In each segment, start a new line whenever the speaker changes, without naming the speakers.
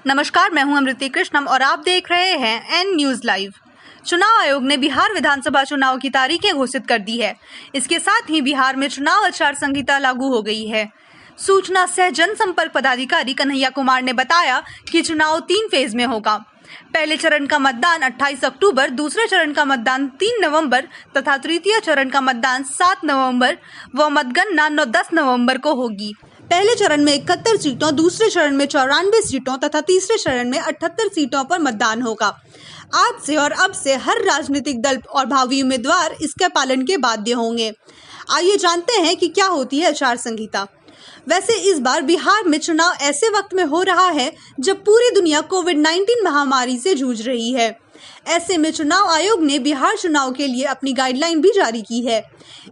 नमस्कार, मैं हूं अमृति कृष्णम और आप देख रहे हैं एन न्यूज़ लाइव। चुनाव आयोग ने बिहार विधानसभा चुनाव की तारीखें घोषित कर दी है। इसके साथ ही बिहार में चुनाव आचार संहिता लागू हो गई है। सूचना सह जनसंपर्क पदाधिकारी कन्हैया कुमार ने बताया कि चुनाव 3 फेज में होगा। पहले चरण का मतदान 28 अक्टूबर, दूसरे चरण का मतदान 3 नवंबर तथा तृतीय चरण का मतदान 7 नवंबर व मतगणना 10 नवंबर को होगी। पहले चरण में 71 सीटों, दूसरे चरण में 94 सीटों तथा तीसरे चरण में 78 सीटों पर मतदान होगा। आज से और अब से हर राजनीतिक दल और भावी उम्मीदवार इसके पालन के बाध्य होंगे। आइए जानते हैं कि क्या होती है आचार संहिता। वैसे इस बार बिहार में चुनाव ऐसे वक्त में हो रहा है जब पूरी दुनिया कोविड-19 महामारी से जूझ रही है। ऐसे में चुनाव आयोग ने बिहार चुनाव के लिए अपनी गाइडलाइन भी जारी की है।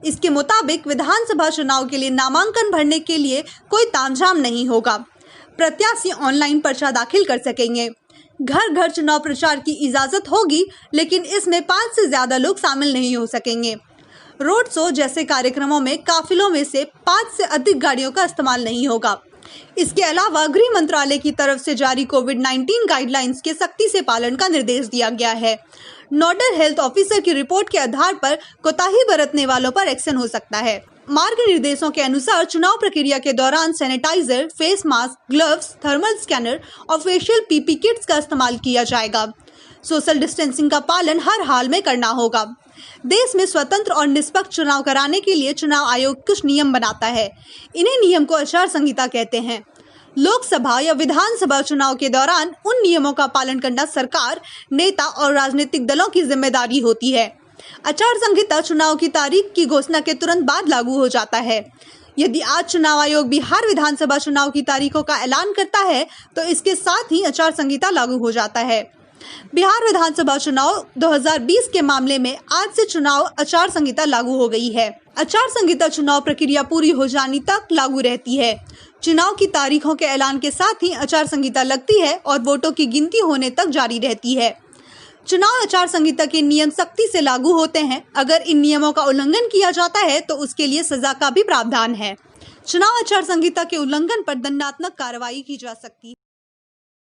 इसके मुताबिक विधानसभा चुनाव के लिए नामांकन भरने के लिए कोई तामझाम नहीं होगा। प्रत्याशी ऑनलाइन पर्चा दाखिल कर सकेंगे। घर घर चुनाव प्रचार की इजाजत होगी, लेकिन इसमें 5 से ज्यादा लोग शामिल नहीं हो सकेंगे। रोड शो जैसे कार्यक्रमों में काफिलों में से 5 से अधिक गाड़ियों का इस्तेमाल नहीं होगा। इसके अलावा गृह मंत्रालय की तरफ से जारी कोविड-19 गाइडलाइंस के सख्ती से पालन का निर्देश दिया गया है। नोडल हेल्थ ऑफिसर की रिपोर्ट के आधार पर कोताही बरतने वालों पर एक्शन हो सकता है। मार्ग निर्देशों के अनुसार चुनाव प्रक्रिया के दौरान sanitiser, face mask, gloves, thermal scanner और फेशियल पीपी किट्स का इस्तेमाल किया जाएगा। सोशल डिस्टेंसिंग का पालन हर हाल में करना होगा। देश में स्वतंत्र और निष्पक्ष चुनाव कराने के लिए चुनाव आयोग कुछ नियम बनाता है। इन्हीं नियम को आचार संहिता कहते हैं। लोकसभा या विधानसभा चुनाव के दौरान उन नियमों का पालन करना सरकार, नेता और राजनीतिक दलों की जिम्मेदारी होती है। आचार संहिता चुनाव की तारीख की घोषणा के तुरंत बाद लागू हो जाता है। यदि आज चुनाव आयोग बिहार विधानसभा चुनाव की तारीखों का ऐलान करता है तो इसके साथ ही आचार संहिता लागू हो जाता है। बिहार विधानसभा चुनाव 2020 के मामले में आज से चुनाव आचार संहिता लागू हो गई है। आचार संहिता चुनाव प्रक्रिया पूरी हो जाने तक लागू रहती है। चुनाव की तारीखों के ऐलान के साथ ही आचार संहिता लगती है और वोटों की गिनती होने तक जारी रहती है। चुनाव आचार संहिता के नियम सख्ती से लागू होते हैं। अगर इन नियमों का उल्लंघन किया जाता है तो उसके लिए सजा का भी प्रावधान है। चुनाव आचार संहिता के उल्लंघन पर दंडात्मक कार्रवाई की जा सकती है।